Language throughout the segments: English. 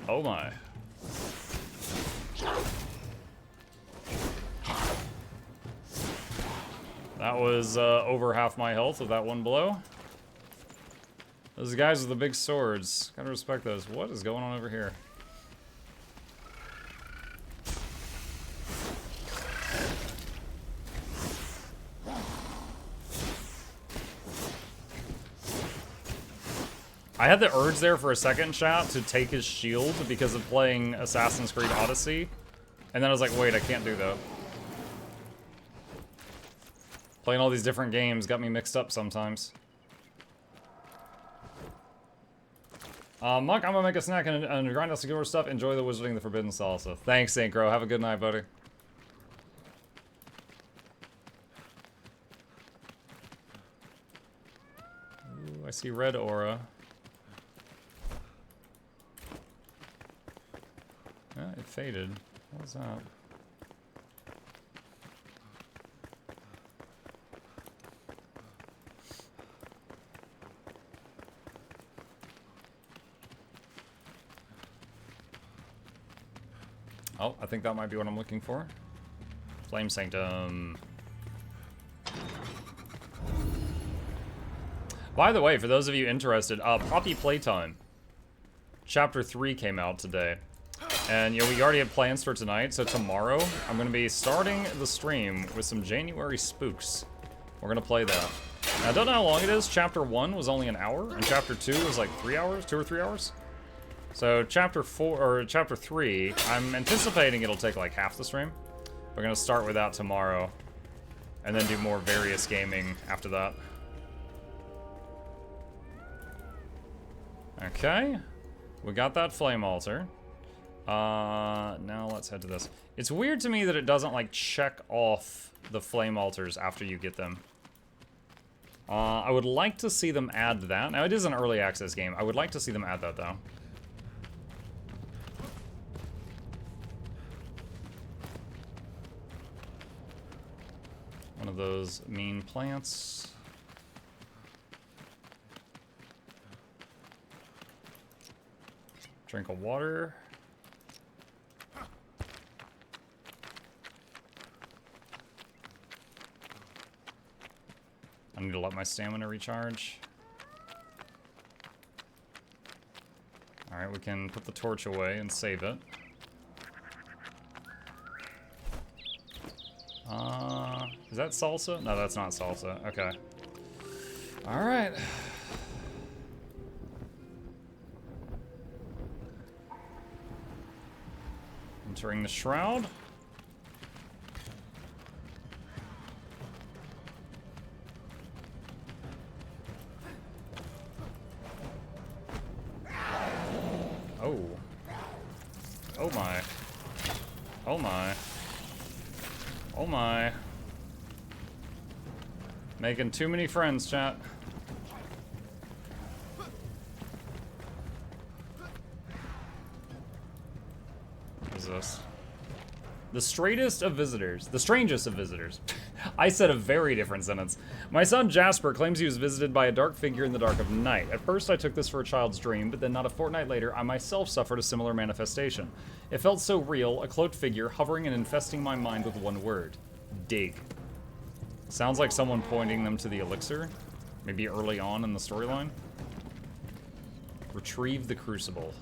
Oh my. That was over half my health with that one blow. Those guys with the big swords. Gotta respect those. What is going on over here? I had the urge there for a second, chat, to take his shield because of playing Assassin's Creed Odyssey. And then I was like, wait, I can't do that. Playing all these different games got me mixed up sometimes. Muck, I'm gonna make a snack and grind out some good stuff. Enjoy the Wizarding the Forbidden Salsa. Thanks, Saint Crow. Have a good night, buddy. Ooh, I see red aura. Yeah, it faded. What was that? Oh, I think that might be what I'm looking for. Flame Sanctum. By the way, for those of you interested, Poppy Playtime. Chapter 3 came out today. And, you know, we already have plans for tonight, so tomorrow I'm going to be starting the stream with some January spooks. We're going to play that. Now, I don't know how long it is. Chapter 1 was only an hour, and Chapter 2 was like 3 hours, 2 or 3 hours. So Chapter 3, I'm anticipating it'll take like half the stream. We're going to start with that tomorrow, and then do more various gaming after that. Okay, we got that flame altar. Now let's head to this. It's weird to me that it doesn't, like, check off the flame altars after you get them. I would like to see them add that. Now, it is an early access game. I would like to see them add that, though. One of those mean plants. Drink of water. I need to let my stamina recharge. Alright, we can put the torch away and save it. Is that salsa? No, that's not salsa. Okay. Alright. Entering the shroud. Oh. Oh my. Oh my. Oh my. Making too many friends, chat. What is this? The straightest of visitors. The strangest of visitors. I said a very different sentence. My son Jasper claims he was visited by a dark figure in the dark of night. At first I took this for a child's dream, but then not a fortnight later I myself suffered a similar manifestation. It felt so real, a cloaked figure hovering and infesting my mind with one word. Dig. Sounds like someone pointing them to the elixir. Maybe early on in the storyline. Retrieve the crucible.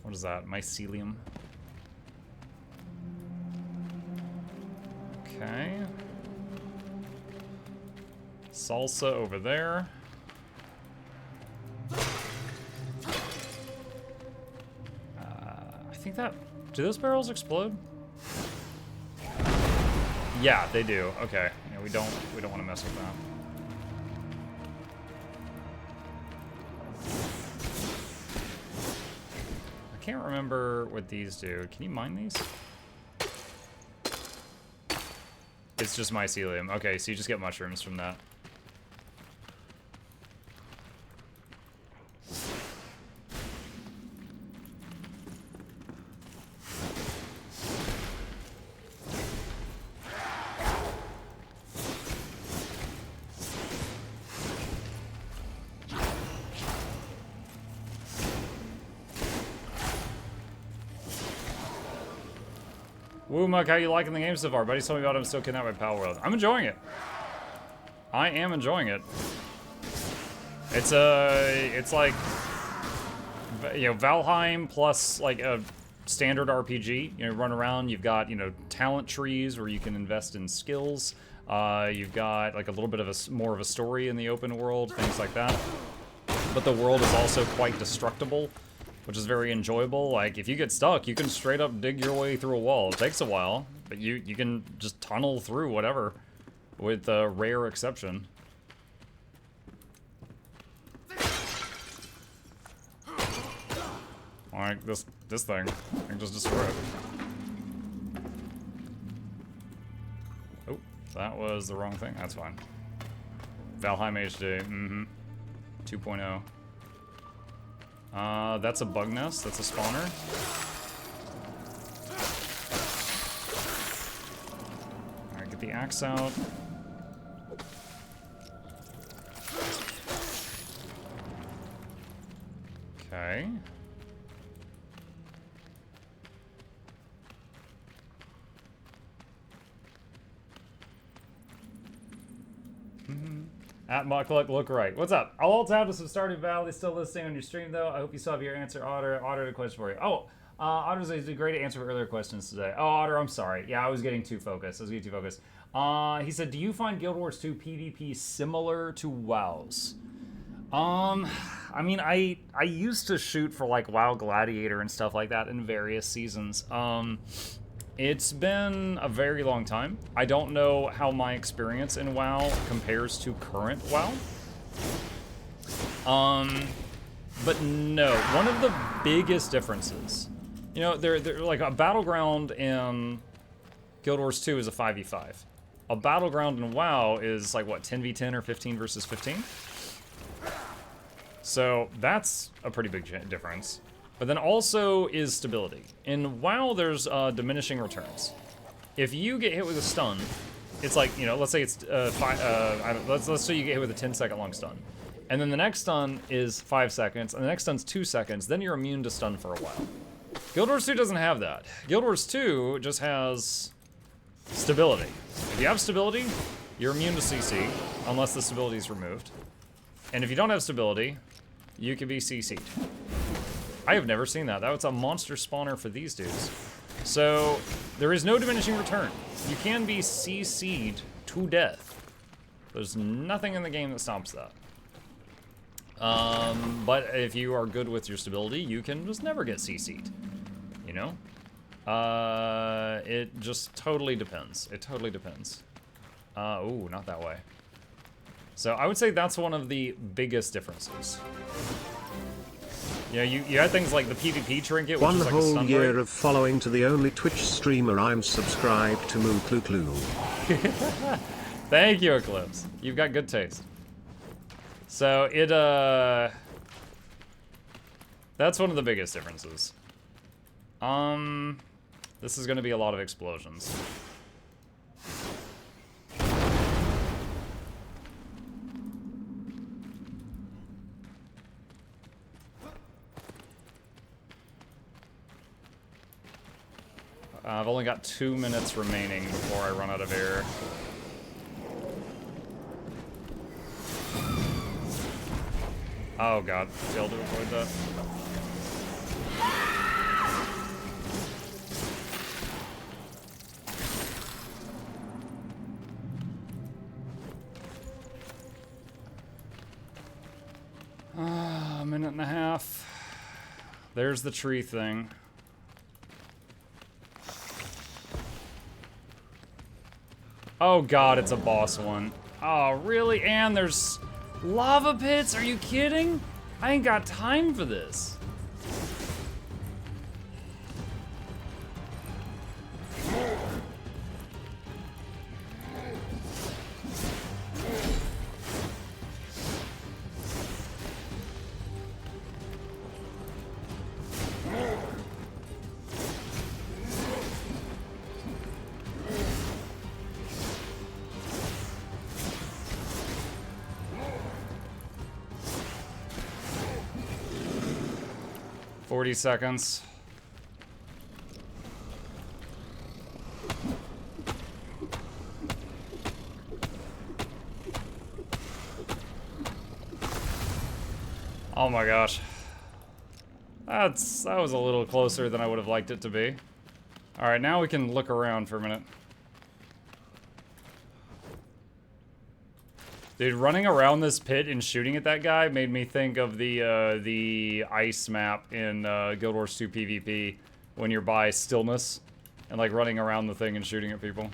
What is that? Mycelium. Okay. Salsa over there. I think that... Do those barrels explode? Yeah, they do. Okay. Yeah, we don't want to mess with that. I can't remember what these do. Can you mine these? It's just mycelium. Okay, so you just get mushrooms from that. Woo, Muck, how you liking the game so far? Buddy told me about it. I'm still kidnapped by Pal World. I'm enjoying it. I am enjoying it. It's like, you know, Valheim plus like a standard RPG. You know, run around. You've got, you know, talent trees where you can invest in skills. You've got like a little bit of more of a story in the open world, things like that. But the world is also quite destructible, which is very enjoyable. Like, if you get stuck, you can straight up dig your way through a wall. It takes a while, but you can just tunnel through whatever, with a rare exception. Like, this thing, I can just destroy it. Oh, that was the wrong thing. That's fine. Valheim HD, 2.0. That's a bug nest. That's a spawner. Alright, get the axe out. Okay. At Mukluk, look right. What's up? I'll alt tab to some starting Val. They still listening on your stream though. I hope you still have your answer, Otter. Otter had a question for you. Oh, Otter's a great answer for earlier questions today. Oh, Otter, I'm sorry. Yeah, I was getting too focused. He said, do you find Guild Wars 2 PvP similar to WoW's? I mean, I used to shoot for like WoW Gladiator and stuff like that in various seasons. It's been a very long time. I don't know how my experience in WoW compares to current WoW. But no, one of the biggest differences, you know, they're like a battleground in Guild Wars 2 is a 5v5. A battleground in WoW is like what, 10v10 or 15 versus 15? So that's a pretty big difference. But then also is stability. In WoW, there's diminishing returns. If you get hit with a stun, it's like, you know, let's say it's let's say you get hit with a 10-second long stun, and then the next stun is 5 seconds, and the next stun's 2 seconds. Then you're immune to stun for a while. Guild Wars 2 doesn't have that. Guild Wars 2 just has stability. If you have stability, you're immune to CC unless the stability is removed, and if you don't have stability, you can be CC'd. I have never seen that. That was a monster spawner for these dudes. So, there is no diminishing return. You can be CC'd to death. There's nothing in the game that stops that. But if you are good with your stability, you can just never get CC'd. You know? It just totally depends. It totally depends. Ooh, not that way. So, I would say that's one of the biggest differences. You know, you had things like the PvP trinket, which is like a stun break. 1 whole year of following to the only Twitch streamer I'm subscribed to, Mukluk. Thank you, Eclipse. You've got good taste. So that's one of the biggest differences. This is gonna be a lot of explosions. I've only got 2 minutes remaining before I run out of air. Oh god, failed to avoid that. A minute and a half. There's the tree thing. Oh god, it's a boss one. Oh, really? And there's lava pits? Are you kidding? I ain't got time for this. Oh my gosh. That was a little closer than I would have liked it to be. Alright, now we can look around for a minute. Dude, running around this pit and shooting at that guy made me think of the ice map in Guild Wars 2 PvP when you're by Stillness and like running around the thing and shooting at people.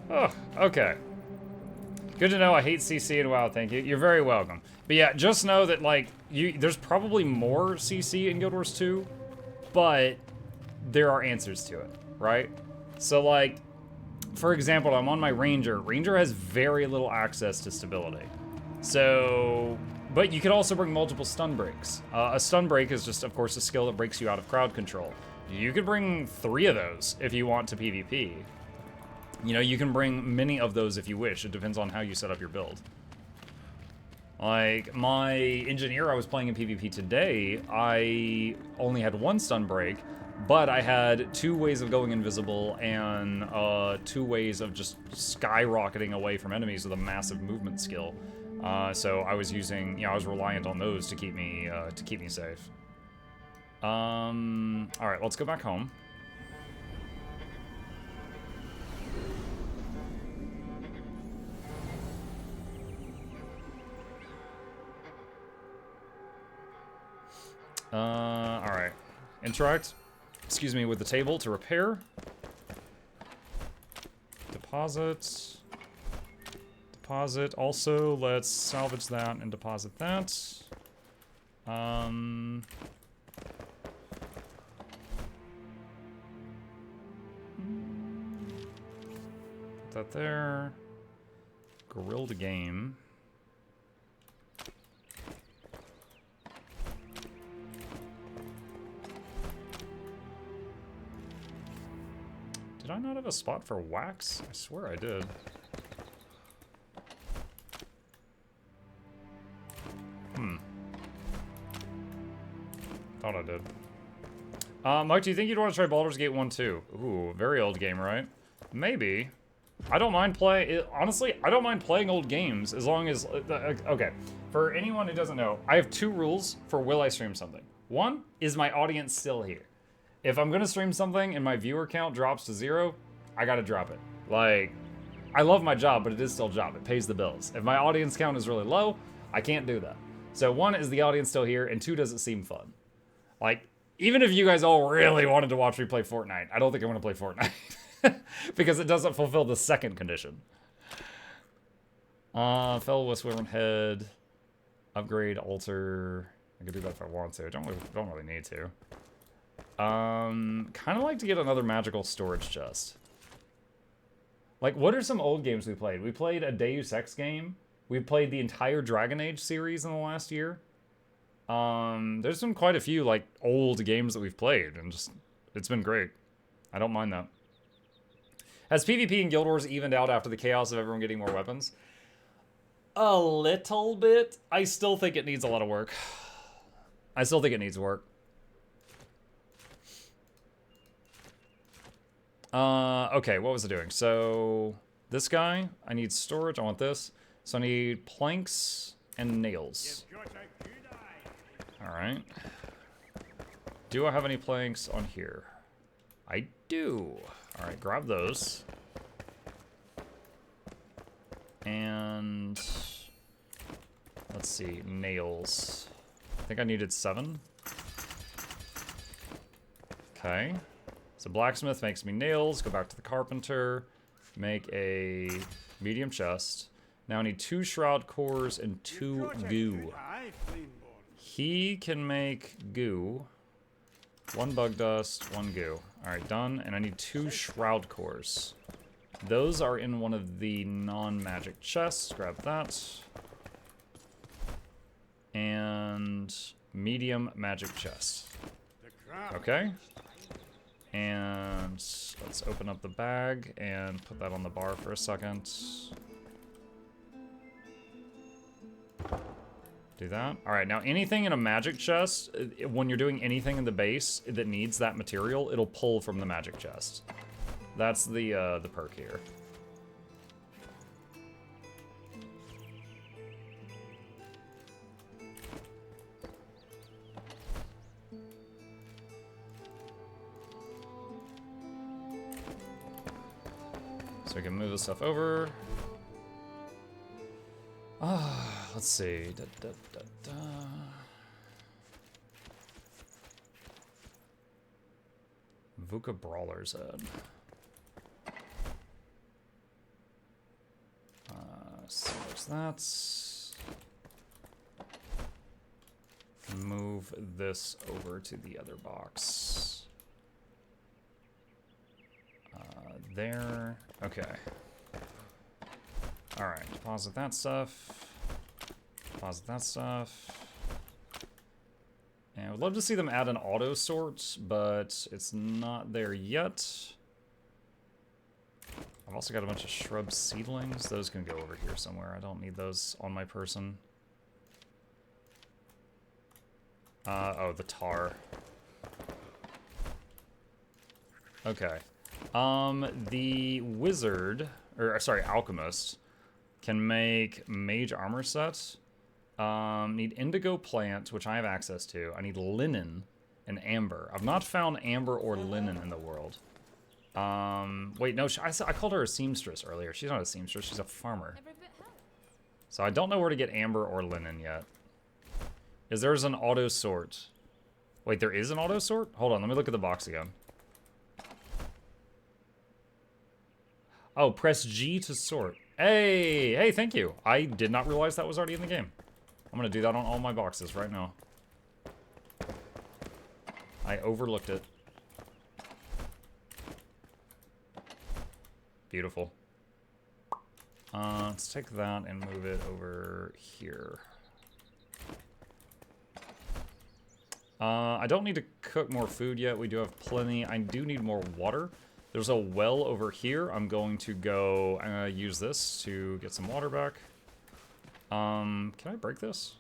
Oh, okay. Good to know. I hate CC and WoW, thank you. You're very welcome. But yeah, just know that like there's probably more CC in Guild Wars 2, but there are answers to it, right? So like, for example, I'm on my Ranger. Ranger has very little access to stability. So, but you could also bring multiple stun breaks. A stun break is just, of course, a skill that breaks you out of crowd control. You could bring 3 of those if you want to PvP. You know, you can bring many of those if you wish. It depends on how you set up your build. Like, my engineer I was playing in PvP today, I only had 1 stun break, but I had 2 ways of going invisible and 2 ways of just skyrocketing away from enemies with a massive movement skill. So I was using, I was reliant on those to keep me safe. All right, let's go back home. All right, interact. Excuse me, with the table to repair. Deposit. Deposit. Also, let's salvage that and deposit that. Put that there. Grilled game. Did I not have a spot for wax? I swear I did. Thought I did. Mike, do you think you'd want to try Baldur's Gate 1 too? Ooh, very old game, right? Maybe. I don't mind playing... Honestly, I don't mind playing old games as long as... okay, for anyone who doesn't know, I have 2 rules for will I stream something. 1, is my audience still here? If I'm gonna stream something and my viewer count drops to 0, I gotta drop it. Like, I love my job, but it is still a job. It pays the bills. If my audience count is really low, I can't do that. So 1, is the audience still here? And 2, does it seem fun? Like, even if you guys all really wanted to watch me play Fortnite, I don't think I'm gonna play Fortnite. Because it doesn't fulfill the 2nd condition. Fell with Wyvern Head. Upgrade, alter. I could do that if I want to. Don't really need to. Kind of like to get another magical storage chest. Like, what are some old games we played? We played a Deus Ex game. We played the entire Dragon Age series in the last year. There's been quite a few, like, old games that we've played, and just, it's been great. I don't mind that. Has PvP in Guild Wars evened out after the chaos of everyone getting more weapons? A little bit. I still think it needs a lot of work. I still think it needs work. Okay, what was I doing? So, this guy, I need storage, I want this. So I need planks and nails. Alright. Do I have any planks on here? I do. Alright, grab those. And... let's see, nails. I think I needed 7. Okay. So blacksmith makes me nails, go back to the carpenter, make a medium chest. Now I need 2 shroud cores and 2 goo. He can make goo. 1 bug dust, 1 goo. Alright, done. And I need 2 shroud cores. Those are in one of the non-magic chests. Grab that. And medium magic chest. Okay. And let's open up the bag and put that on the bar for a second. Do that. All right, now anything in a magic chest, when you're doing anything in the base that needs that material, it'll pull from the magic chest. That's the perk here. So we can move this stuff over. Let's see. Vuka Brawler's Head. So there's that. Move this over to the other box. There. Okay. Alright, deposit that stuff. Deposit that stuff. And I would love to see them add an auto sort, but it's not there yet. I've also got a bunch of shrub seedlings. Those can go over here somewhere. I don't need those on my person. Oh, the tar. Okay. The wizard, or sorry, alchemist, can make mage armor sets. Need indigo plant, which I have access to. I need linen and amber. I've not found amber or linen in the world. Wait, no, I called her a seamstress earlier. She's not a seamstress, she's a farmer. So I don't know where to get amber or linen yet. There's an auto sort. Wait, there is an auto sort? Hold on, let me look at the box again. Oh, press G to sort. Hey, thank you. I did not realize that was already in the game. I'm gonna do that on all my boxes right now. I overlooked it. Beautiful. Let's take that and move it over here. I don't need to cook more food yet. We do have plenty. I do need more water. There's a well over here. I'm going to go use this to get some water back. Can I break this?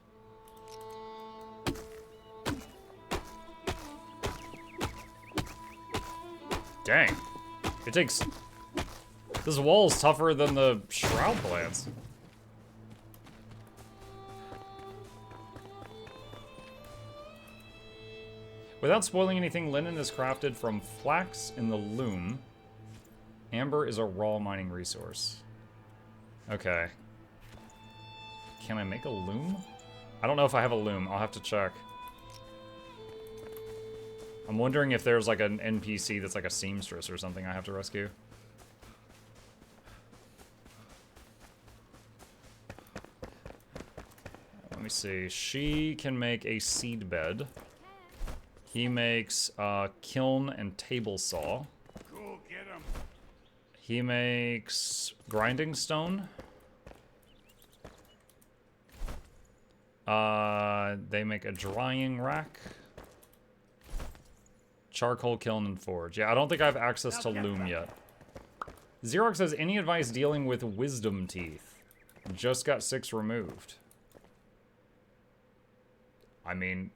Dang. It takes... This wall is tougher than the shroud plants. Without spoiling anything, linen is crafted from flax in the loom. Amber is a raw mining resource. Okay. Can I make a loom? I don't know if I have a loom. I'll have to check. I'm wondering if there's like an NPC that's like a seamstress or something I have to rescue. Let me see. She can make a seed bed. He makes kiln and table saw. Cool, get him. He makes grinding stone. They make a drying rack. Charcoal kiln and forge. Yeah, I don't think I have access to loom yet. Xerox says, any advice dealing with wisdom teeth? Just got 6 removed. I mean...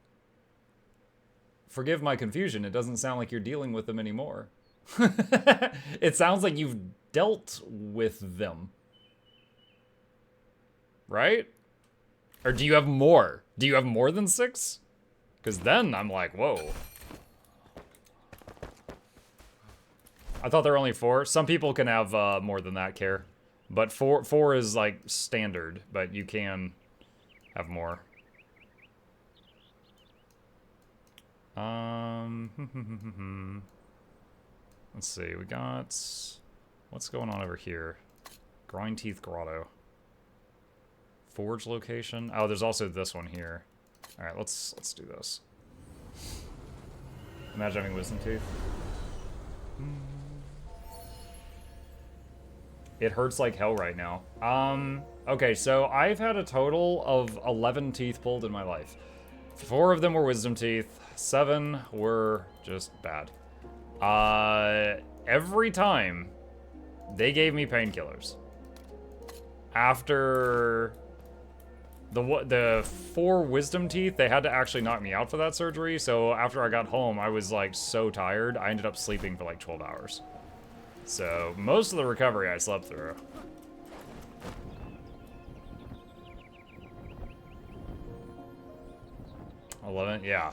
Forgive my confusion, it doesn't sound like you're dealing with them anymore. It sounds like you've dealt with them. Right? Or do you have more? Do you have more than 6? Because then I'm like, whoa. I thought there were only 4. Some people can have more than that, Care. But 4 is like standard, but you can have more. Let's see, we got... What's going on over here? Grind Teeth Grotto. Forge location. Oh, there's also this one here. Alright, let's do this. Imagine having wisdom teeth. It hurts like hell right now. Okay, so I've had a total of 11 teeth pulled in my life. 4 of them were wisdom teeth. 7 were just bad. Every time, they gave me painkillers. After the 4 wisdom teeth, they had to actually knock me out for that surgery, so after I got home, I was like so tired, I ended up sleeping for like 12 hours. So, most of the recovery I slept through. Yeah.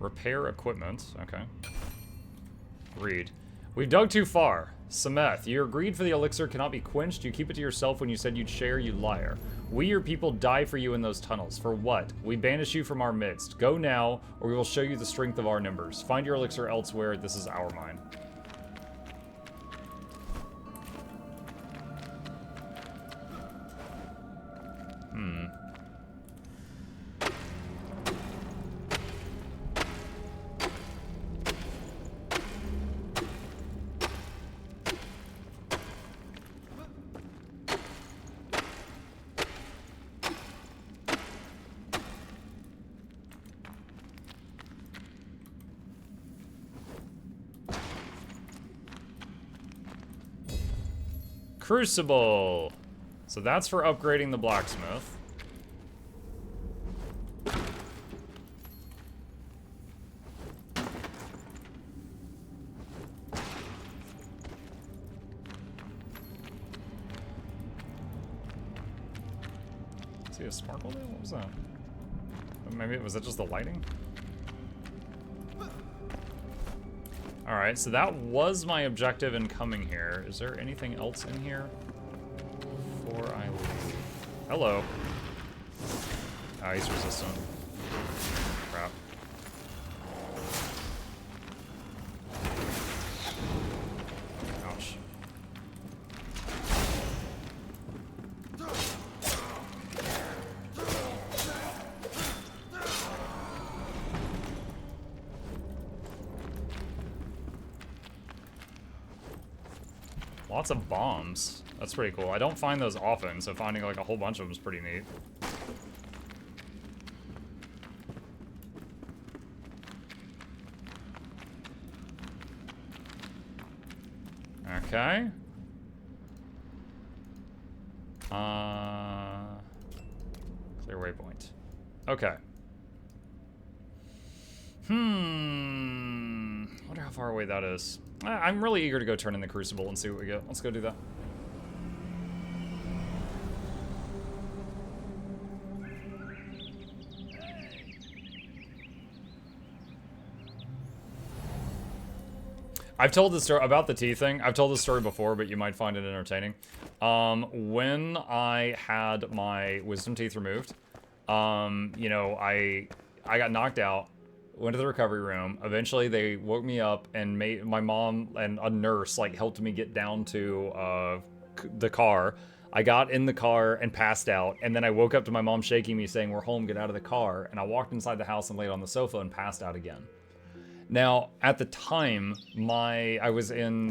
Repair equipment. Okay. Read. We've dug too far. Sameth, your greed for the elixir cannot be quenched. You keep it to yourself when you said you'd share, you liar. We, your people, die for you in those tunnels. For what? We banish you from our midst. Go now, or we will show you the strength of our numbers. Find your elixir elsewhere. This is our mine. Crucible. So that's for upgrading the blacksmith. See a sparkle there? What was that? Maybe was that just the lighting? Alright, so that was my objective in coming here. Is there anything else in here before I leave? Hello. Ah, he's resistant. Crap. Ouch. Lots of bombs. That's pretty cool. I don't find those often, so finding like a whole bunch of them is pretty neat. Okay. Clear waypoint. Okay. Wonder how far away that is. I'm really eager to go turn in the crucible and see what we get. Let's go do that. I've told this story about the tea thing. I've told this story before, but you might find it entertaining. When I had my wisdom teeth removed, you know, I got knocked out. Went to the recovery room. Eventually, they woke me up and made my mom and a nurse like helped me get down to the car. I got in the car and passed out, and then I woke up to my mom shaking me, saying, "We're home. Get out of the car." And I walked inside the house and laid on the sofa and passed out again. Now, at the time, I was in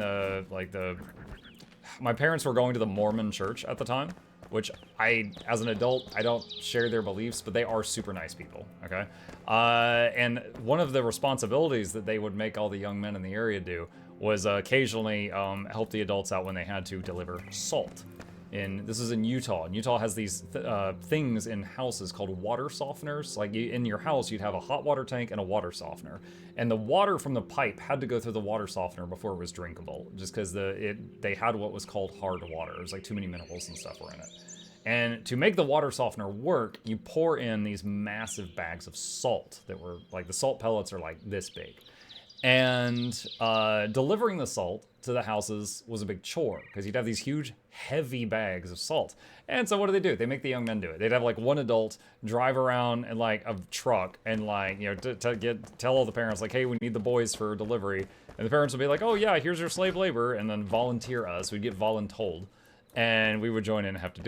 my parents were going to the Mormon church at the time, which as an adult, I don't share their beliefs, but they are super nice people, okay? And one of the responsibilities that they would make all the young men in the area do was occasionally help the adults out when they had to deliver salt. This is in Utah, and Utah has these things in houses called water softeners. Like in your house, you'd have a hot water tank and a water softener. And the water from the pipe had to go through the water softener before it was drinkable, just because they had what was called hard water. It was like too many minerals and stuff were in it. And to make the water softener work, you pour in these massive bags of salt that were like, the salt pellets are like this big. And delivering the salt to the houses was a big chore, because you'd have these huge, heavy bags of salt. And so what do? They make the young men do it. They'd have like one adult drive around in like a truck and like, you know, tell all the parents like, hey, we need the boys for delivery. And the parents would be like, oh yeah, here's your slave labor, and then volunteer us. We'd get voluntold, and we would join in and have to do